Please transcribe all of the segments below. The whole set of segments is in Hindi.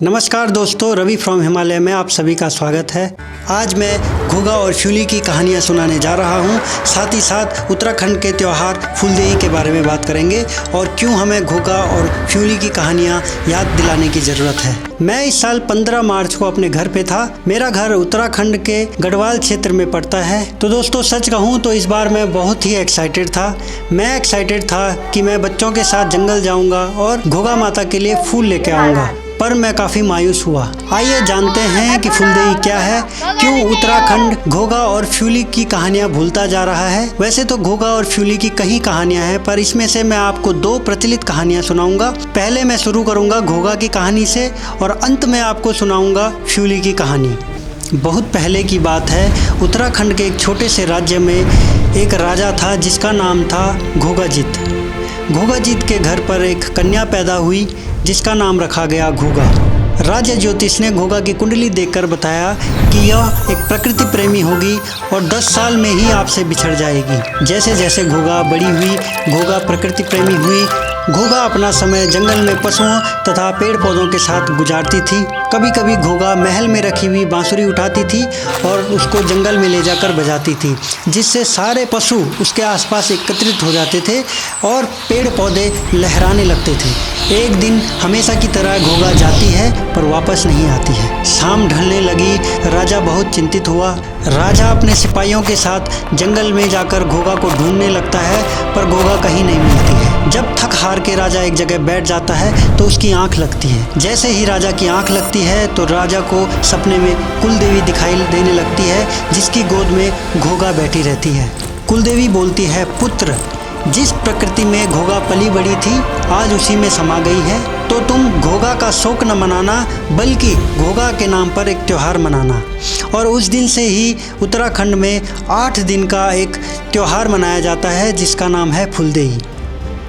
नमस्कार दोस्तों, रवि फ्रॉम हिमालय में आप सभी का स्वागत है। आज मैं घुघा और फ्यूली की कहानियाँ सुनाने जा रहा हूँ। साथ ही साथ उत्तराखंड के त्यौहार फूलदेई के बारे में बात करेंगे और क्यों हमें घुघा और फ्यूली की कहानियाँ याद दिलाने की ज़रूरत है। मैं इस साल 15 मार्च को अपने घर पे था। मेरा घर उत्तराखंड के गढ़वाल क्षेत्र में पड़ता है। तो दोस्तों सच कहूँ तो इस बार मैं बहुत ही एक्साइटेड था। मैं एक्साइटेड था कि मैं बच्चों के साथ जंगल जाऊँगा और घुघा माता के लिए फूल लेके आऊँगा, पर मैं काफ़ी मायूस हुआ। आइए जानते हैं कि फूलदेई क्या है, क्यों उत्तराखंड घुघा और फ्यूली की कहानियाँ भूलता जा रहा है। वैसे तो घुघा और फ्यूली की कई कहानियाँ हैं, पर इसमें से मैं आपको 2 प्रचलित कहानियाँ सुनाऊंगा। पहले मैं शुरू करूंगा घुघा की कहानी से और अंत में आपको सुनाऊंगा फ्यूली की कहानी। बहुत पहले की बात है, उत्तराखंड के एक छोटे से राज्य में एक राजा था जिसका नाम था घुघाजीत। घुघाजीत के घर पर एक कन्या पैदा हुई जिसका नाम रखा गया घुघा। राजा ज्योतिष ने घुघा की कुंडली देखकर बताया कि यह एक प्रकृति प्रेमी होगी और 10 साल में ही आपसे बिछड़ जाएगी। जैसे जैसे घुघा बड़ी हुई, घुघा प्रकृति प्रेमी हुई। घुघा अपना समय जंगल में पशुओं तथा पेड़ पौधों के साथ गुजारती थी। कभी कभी घुघा महल में रखी हुई बांसुरी उठाती थी और उसको जंगल में ले जाकर बजाती थी, जिससे सारे पशु उसके आसपास एकत्रित हो जाते थे और पेड़ पौधे लहराने लगते थे। एक दिन हमेशा की तरह घुघा जाती है पर वापस नहीं आती है। शाम ढलने लगी, राजा बहुत चिंतित हुआ। राजा अपने सिपाहियों के साथ जंगल में जाकर घुघा को ढूंढने लगता है, पर घुघा कहीं नहीं मिलती है। जब थक हार के राजा एक जगह बैठ जाता है तो उसकी आंख लगती है। जैसे ही राजा की आंख लगती है तो राजा को सपने में कुलदेवी दिखाई देने लगती है, जिसकी गोद में घुघा बैठी रहती है। कुलदेवी बोलती है, पुत्र, जिस प्रकृति में घुघा पली बड़ी थी आज उसी में समा गई है, तो तुम घुघा का शोक न मनाना बल्कि घुघा के नाम पर एक त्यौहार मनाना। और उस दिन से ही उत्तराखंड में 8 दिन का एक त्यौहार मनाया जाता है जिसका नाम है फूलदेई।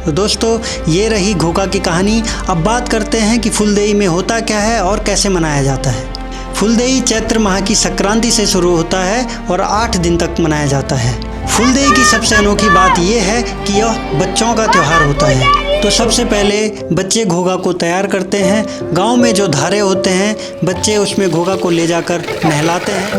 तो दोस्तों ये रही घुघा की कहानी। अब बात करते हैं कि फूलदेई में होता क्या है और कैसे मनाया जाता है। फूलदेई चैत्र माह की संक्रांति से शुरू होता है और 8 दिन तक मनाया जाता है। फूलदेई की सबसे अनोखी बात यह है कि यह बच्चों का त्यौहार होता है। तो सबसे पहले बच्चे घुघा को तैयार करते हैं। गांव में जो धारे होते हैं, बच्चे उसमें घुघा को ले जाकर नहलाते हैं।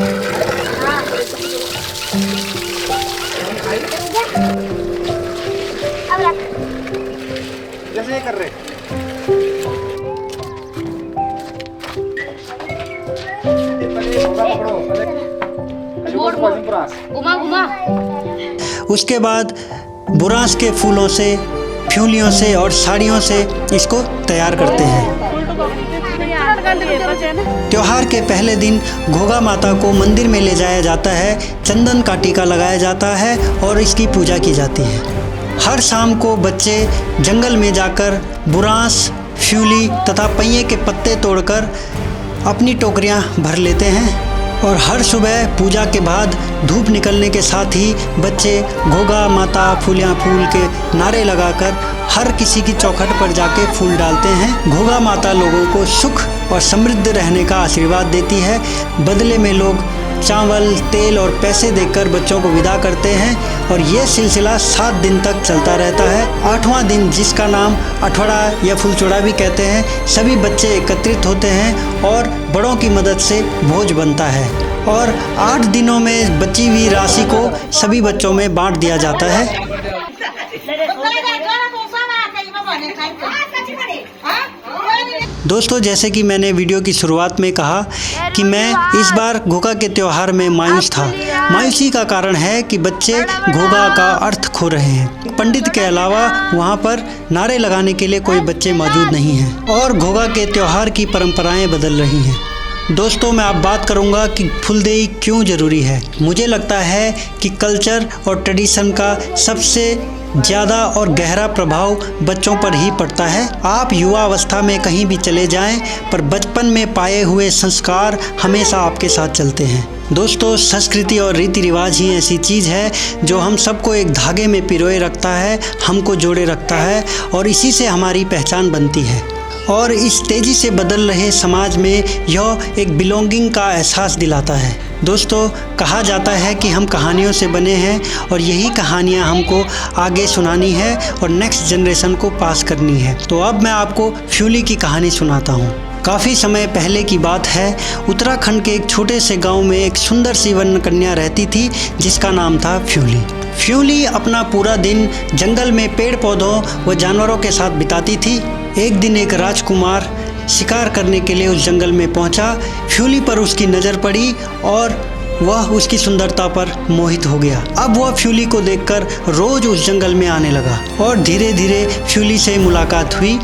जैसे कर रहे उसके बाद बुरांस के फूलों से, फ्यूलियों से और साड़ियों से इसको तैयार करते हैं। त्योहार के पहले दिन घुघा माता को मंदिर में ले जाया जाता है, चंदन का टीका लगाया जाता है और इसकी पूजा की जाती है। हर शाम को बच्चे जंगल में जाकर बुरांस, फ्यूली तथा पहिए के पत्ते तोड़कर अपनी टोकरियां भर लेते हैं और हर सुबह पूजा के बाद धूप निकलने के साथ ही बच्चे घुघा माता फूलियाँ फूल के नारे लगाकर हर किसी की चौखट पर जाके फूल डालते हैं। घुघा माता लोगों को सुख और समृद्ध रहने का आशीर्वाद देती है। बदले में लोग चावल, तेल और पैसे देकर बच्चों को विदा करते हैं और ये सिलसिला 7 दिन तक चलता रहता है। 8वां दिन, जिसका नाम अठवाड़ा या फुलचोड़ा भी कहते हैं, सभी बच्चे एकत्रित होते हैं और बड़ों की मदद से भोज बनता है और 8 दिनों में बची हुई राशि को सभी बच्चों में बांट दिया जाता है। दोस्तों जैसे कि मैंने वीडियो की शुरुआत में कहा कि मैं इस बार घुघा के त्यौहार में मायूस था। मायूसी का कारण है कि बच्चे घुघा का अर्थ खो रहे हैं। पंडित के अलावा वहाँ पर नारे लगाने के लिए कोई बच्चे मौजूद नहीं हैं और घुघा के त्यौहार की परंपराएं बदल रही हैं। दोस्तों मैं अब बात करूंगा कि फूलदेई क्यों ज़रूरी है। मुझे लगता है कि कल्चर और ट्रेडिशन का सबसे ज़्यादा और गहरा प्रभाव बच्चों पर ही पड़ता है। आप युवा अवस्था में कहीं भी चले जाएं, पर बचपन में पाए हुए संस्कार हमेशा आपके साथ चलते हैं। दोस्तों संस्कृति और रीति रिवाज ही ऐसी चीज़ है जो हम सबको एक धागे में पिरोए रखता है, हमको जोड़े रखता है और इसी से हमारी पहचान बनती है। और इस तेज़ी से बदल रहे समाज में यह एक बिलोंगिंग का एहसास दिलाता है। दोस्तों कहा जाता है कि हम कहानियों से बने हैं और यही कहानियाँ हमको आगे सुनानी है और नेक्स्ट जनरेशन को पास करनी है। तो अब मैं आपको फ्यूली की कहानी सुनाता हूँ। काफ़ी समय पहले की बात है। उत्तराखंड के एक छोटे से गांव में एक सुंदर सी वन कन्या रहती थी जिसका नाम था फ्यूली। फ्यूली अपना पूरा दिन जंगल में पेड़ पौधों व जानवरों के साथ बिताती थी। एक दिन एक राजकुमार शिकार करने के लिए उस जंगल में पहुंचा। फ्यूली पर उसकी नज़र पड़ी और वह उसकी सुंदरता पर मोहित हो गया। अब वह फ्यूली को देखकर रोज उस जंगल में आने लगा और धीरे धीरे फ्यूली से मुलाकात हुई।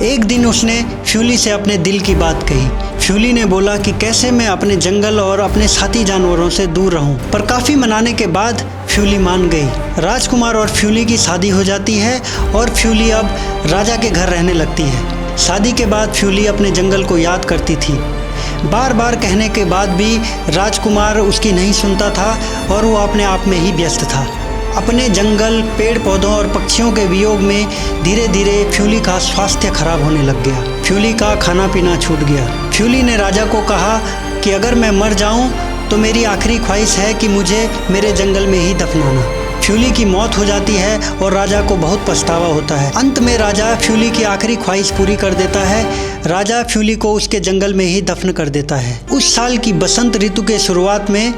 एक दिन उसने फ्यूली से अपने दिल की बात कही। फ्यूली ने बोला कि कैसे मैं अपने जंगल और अपने साथी जानवरों से दूर रहूं, पर काफ़ी मनाने के बाद फ्यूली मान गई। राजकुमार और फ्यूली की शादी हो जाती है और फ्यूली अब राजा के घर रहने लगती है। शादी के बाद फ्यूली अपने जंगल को याद करती थी। बार बार कहने के बाद भी राजकुमार उसकी नहीं सुनता था और वो अपने आप में ही व्यस्त था। अपने जंगल, पेड़ पौधों और पक्षियों के वियोग में धीरे धीरे फ्यूली का स्वास्थ्य खराब होने लग गया। फ्यूली का खाना पीना छूट गया। फ्यूली ने राजा को कहा कि अगर मैं मर जाऊं तो मेरी आखिरी ख्वाहिश है कि मुझे मेरे जंगल में ही दफनाना। फ्यूली की मौत हो जाती है और राजा को बहुत पछतावा होता है। अंत में राजा फ्यूली की आखिरी ख्वाहिश पूरी कर देता है। राजा फ्यूली को उसके जंगल में ही दफन कर देता है। उस साल की बसंत ऋतु के शुरुआत में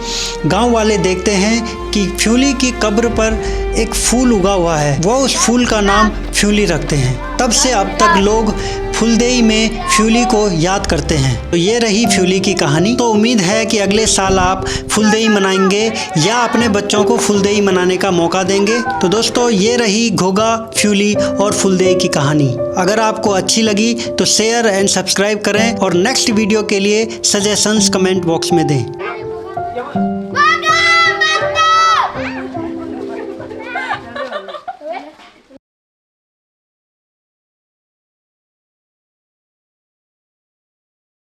गांव वाले देखते हैं कि फ्यूली की कब्र पर एक फूल उगा हुआ है। वो उस फूल का नाम फ्यूली रखते हैं। तब से अब तक लोग फुलदेई में फ्यूली को याद करते हैं। तो ये रही फ्यूली की कहानी। तो उम्मीद है कि अगले साल आप फुलदेई मनाएंगे या अपने बच्चों को फुलदेई मनाने का मौका देंगे। तो दोस्तों, ये रही घोगा, फ्यूली और फुलदेई की कहानी। अगर आपको अच्छी लगी तो शेयर एंड सब्सक्राइब करें और नेक्स्ट वीडियो के लिए सजेशंस कमेंट बॉक्स में दें।